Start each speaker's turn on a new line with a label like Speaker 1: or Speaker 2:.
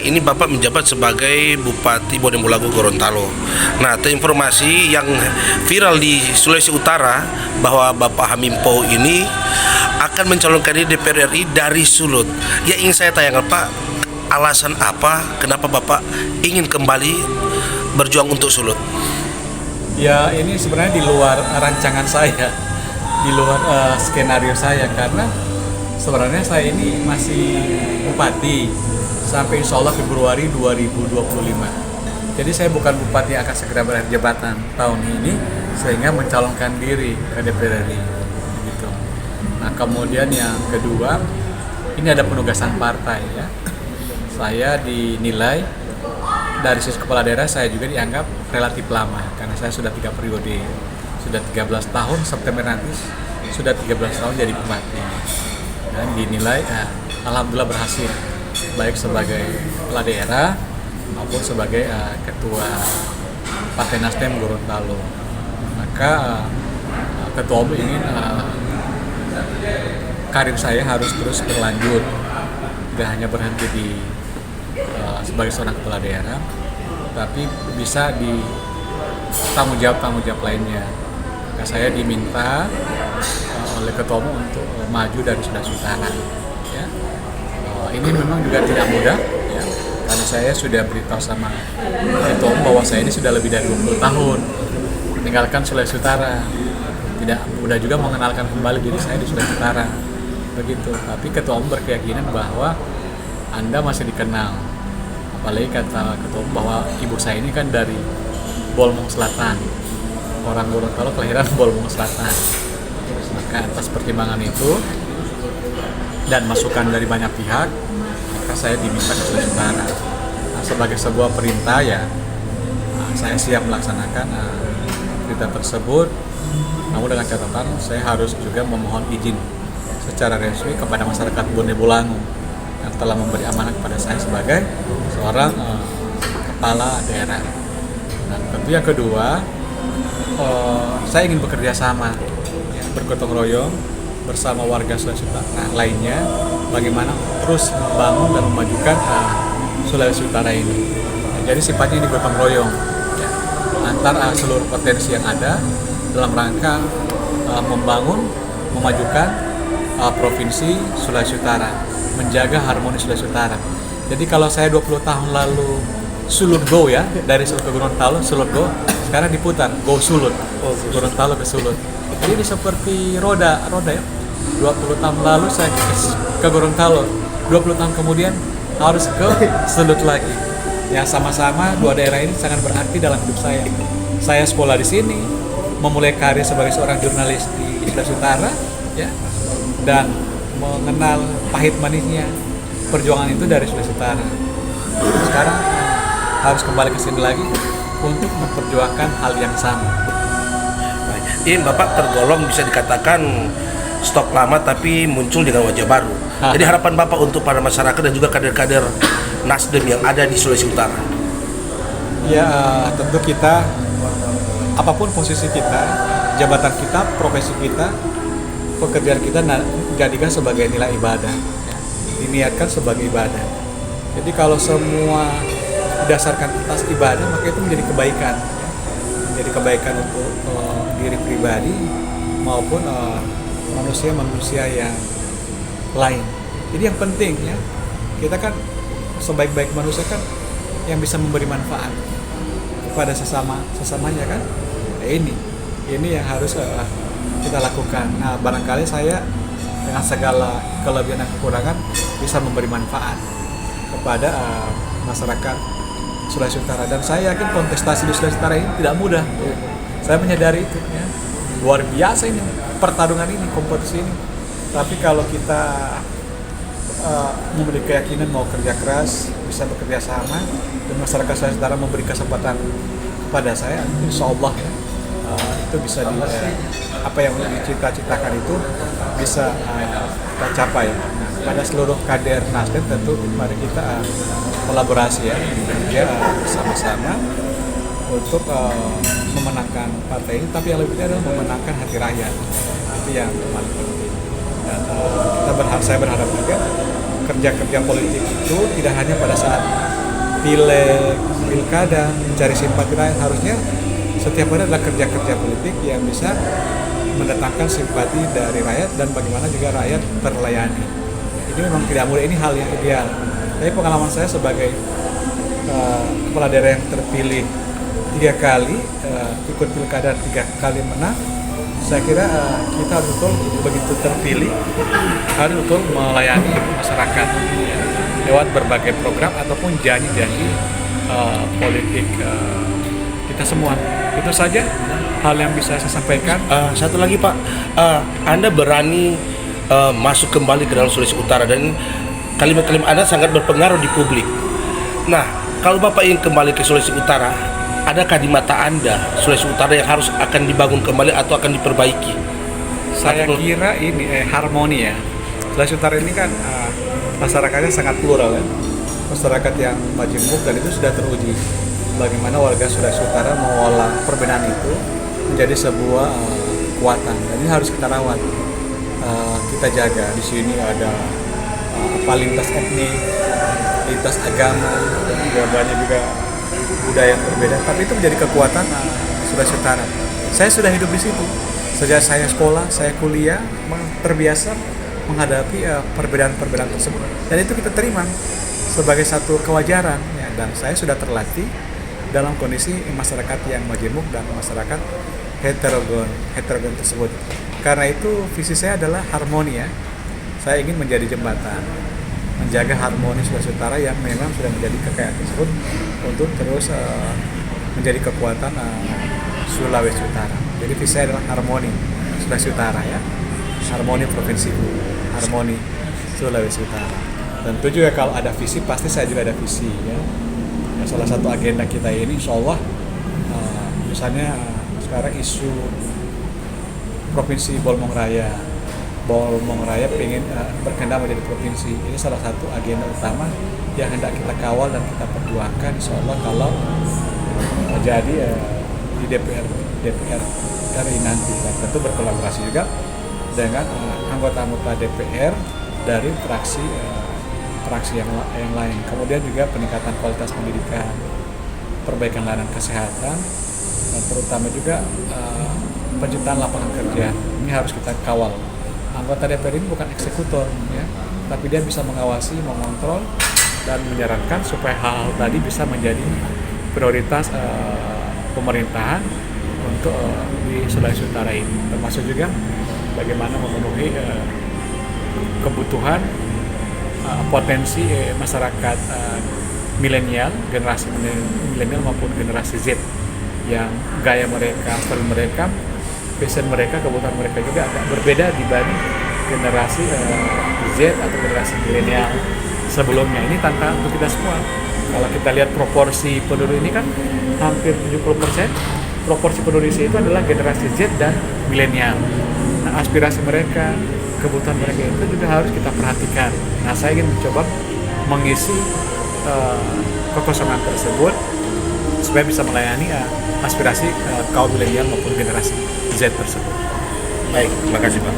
Speaker 1: sekarang ini Bapak menjabat sebagai Bupati Bonebolago Gorontalo. Nah, informasi yang viral di Sulawesi Utara bahwa Bapak Hamimpo ini akan mencalonkan diri DPR RI dari Sulut. Ya, ingin saya tanyakan Pak, alasan apa kenapa Bapak ingin kembali berjuang untuk Sulut?
Speaker 2: Ya, ini sebenarnya di luar rancangan saya, di luar skenario saya, karena sebenarnya saya ini masih bupati sampai insya Allah Februari 2025. Jadi saya bukan bupati yang akan segera berakhir jabatan tahun ini, sehingga mencalonkan diri ke DPR RI. Gitu. Nah, kemudian yang kedua, ini ada penugasan partai ya. Saya dinilai dari sisi kepala daerah, saya juga dianggap relatif lama karena saya sudah 3 periode, sudah 13 tahun, September nanti sudah 13 tahun jadi bupati. Dan dinilai alhamdulillah berhasil, baik sebagai kepala daerah maupun sebagai ketua Partai Nasdem Gorontalo. Maka ketua umum ingin karir saya harus terus berlanjut, tidak hanya berhenti di sebagai seorang kepala daerah, tapi bisa di tanggung jawab lainnya. Maka saya diminta oleh ketua umum untuk maju dari Sulawesi Utara. Ya. Ini memang juga tidak mudah, ya, karena saya sudah beritahu sama ketua umum bahwa saya ini sudah lebih dari 20 tahun meninggalkan Sulawesi Utara. Tidak mudah juga mengenalkan kembali diri saya di Sulawesi Utara. Begitu. Tapi ketua umum berkeyakinan bahwa Anda masih dikenal. Apalagi kata ketua umum bahwa ibu saya ini kan dari Bolmong Selatan. Orang Gorontalo kelahiran Bolmong Selatan. Maka atas pertimbangan itu dan masukan dari banyak pihak, maka saya diminta ke Sulawesi Utara. Nah, sebagai sebuah perintah ya, saya siap melaksanakan perintah tersebut. Namun dengan catatan saya harus juga memohon izin secara resmi kepada masyarakat Bonebolago yang telah memberi amanah kepada saya sebagai seorang kepala daerah. Dan tentu yang kedua, saya ingin bekerja sama, bergotong royong bersama warga Sulawesi Utara lainnya, bagaimana terus membangun dan memajukan Sulawesi Utara ini. Jadi sifatnya ini gotong royong ya, antara seluruh potensi yang ada dalam rangka membangun, memajukan provinsi Sulawesi Utara, menjaga harmoni Sulawesi Utara. Jadi kalau saya 20 tahun lalu Sulut Go ya, dari Sulut ke Gorontalo, Sulut Go, sekarang diputar Go Sulut, Gorontalo ke Sulut. Jadi ini seperti roda ya. 20 tahun lalu saya ke Gorontalo, 20 tahun kemudian harus ke Sulut lagi. Yang sama-sama dua daerah ini sangat berarti dalam hidup saya. Saya sekolah di sini, memulai karir sebagai seorang jurnalis di Sulawesi Utara, ya, dan mengenal pahit manisnya perjuangan itu dari Sulawesi Utara. Sekarang harus kembali ke sini lagi untuk memperjuangkan hal yang sama.
Speaker 1: Ini Bapak tergolong bisa dikatakan stok lama tapi muncul dengan wajah baru. Jadi harapan Bapak untuk para masyarakat dan juga kader-kader Nasdem yang ada di Sulawesi Utara.
Speaker 2: Ya, tentu kita, apapun posisi kita, jabatan kita, profesi kita, pekerjaan kita jadikan sebagai nilai ibadah, ya. Diniatkan sebagai ibadah. Jadi kalau semua didasarkan atas ibadah, maka itu menjadi kebaikan, ya. Menjadi kebaikan untuk diri pribadi maupun manusia yang lain. Jadi yang penting ya, kita kan sebaik-baik manusia kan yang bisa memberi manfaat kepada sesamanya kan. Nah, ini yang harus kita lakukan. Nah, barangkali saya dengan segala kelebihan dan kekurangan bisa memberi manfaat kepada masyarakat Sulawesi Utara, dan saya yakin kontestasi di Sulawesi Utara ini tidak mudah. Saya menyadari itu ya. Luar biasa ini pertarungan ini, kompetisi ini. Tapi kalau kita memiliki keyakinan mau kerja keras, bisa bekerja sama, dan masyarakat Sulawesi Utara memberi kesempatan kepada saya, insya Allah ya, itu bisa apa yang dicita-citakan itu bisa kita capai. Nah, pada seluruh kader Nasdem tentu mari kita kolaborasi ya, bekerja bersama-sama untuk memenangkan partai ini, tapi yang lebih penting adalah memenangkan hati rakyat. Itu yang paling penting. Dan saya berharap juga kerja-kerja politik itu tidak hanya pada saat pileg, pilkada, mencari simpati rakyat. Harusnya setiap hari adalah kerja-kerja politik yang bisa mendatangkan simpati dari rakyat dan bagaimana juga rakyat terlayani. Ini memang tidak mudah, ini hal yang ideal. Tapi pengalaman saya sebagai kepala daerah yang terpilih 3 kali, ikut pilkada 3 kali menang, saya kira kita harus betul begitu terpilih harus betul melayani masyarakat lewat berbagai program ataupun janji-janji politik kita semua. Itu saja hal yang bisa saya sampaikan.
Speaker 1: Satu lagi Pak, Anda berani masuk kembali ke dalam Sulawesi Utara dan kalimat-kalimat Anda sangat berpengaruh di publik. Nah, kalau Bapak ingin kembali ke Sulawesi Utara, adakah di mata Anda Sulawesi Utara yang harus akan dibangun kembali atau akan diperbaiki?
Speaker 2: Saya kira ini harmoni ya. Sulawesi Utara ini kan masyarakatnya sangat plural ya. Masyarakat yang majemuk dan itu sudah teruji. Bagaimana warga Sulawesi Utara mengolah perbedaan itu menjadi sebuah kekuatan. Dan ini harus kita rawat, kita jaga. Di sini ada lintas etnik, lintas agama, dan juga banyak juga budaya yang berbeda. Tapi itu menjadi kekuatan Sulawesi Utara. Saya sudah hidup di situ. Sejak saya sekolah, saya kuliah, terbiasa menghadapi perbedaan-perbedaan tersebut. Dan itu kita terima sebagai satu kewajaran. Ya. Dan saya sudah terlatih dalam kondisi masyarakat yang majemuk dan masyarakat heterogen tersebut. Karena itu visi saya adalah harmoni ya. Saya ingin menjadi jembatan, menjaga harmoni Sulawesi Utara yang memang sudah menjadi kekayaan tersebut untuk terus menjadi kekuatan Sulawesi Utara. Jadi visi saya adalah harmoni Sulawesi Utara ya, harmoni provinsiku, harmoni Sulawesi Utara. Tentu juga kalau ada visi pasti saya juga ada visi ya. Salah satu agenda kita ini insya Allah misalnya sekarang isu Provinsi Bolmong Raya pengen berkendara menjadi provinsi. Ini salah satu agenda utama yang hendak kita kawal dan kita perjuangkan insya Allah kalau jadi di DPR dari nanti. Dan tentu berkolaborasi juga dengan anggota-anggota DPR dari fraksi yang lain. Kemudian juga peningkatan kualitas pendidikan, perbaikan layanan kesehatan, dan terutama juga penciptaan lapangan kerja. Ini harus kita kawal. Anggota DPR ini bukan eksekutor, ya, tapi dia bisa mengawasi, mengontrol, dan menyarankan supaya hal-hal tadi bisa menjadi prioritas pemerintahan untuk di Sulawesi Utara ini. Termasuk juga bagaimana memenuhi kebutuhan potensi masyarakat milenial, generasi milenial maupun generasi Z yang gaya mereka, style mereka, passion mereka, kebutuhan mereka juga agak berbeda dibanding generasi Z atau generasi milenial sebelumnya. Ini tantangan untuk kita semua. Kalau kita lihat proporsi penduduk ini kan hampir 70%, proporsi penduduk itu adalah generasi Z dan milenial. Nah, aspirasi mereka, kebutuhan mereka itu juga harus kita perhatikan. Nah, saya ingin mencoba mengisi kekosongan tersebut supaya bisa melayani aspirasi kaum milenial maupun generasi Z tersebut.
Speaker 1: Baik, terima kasih Pak.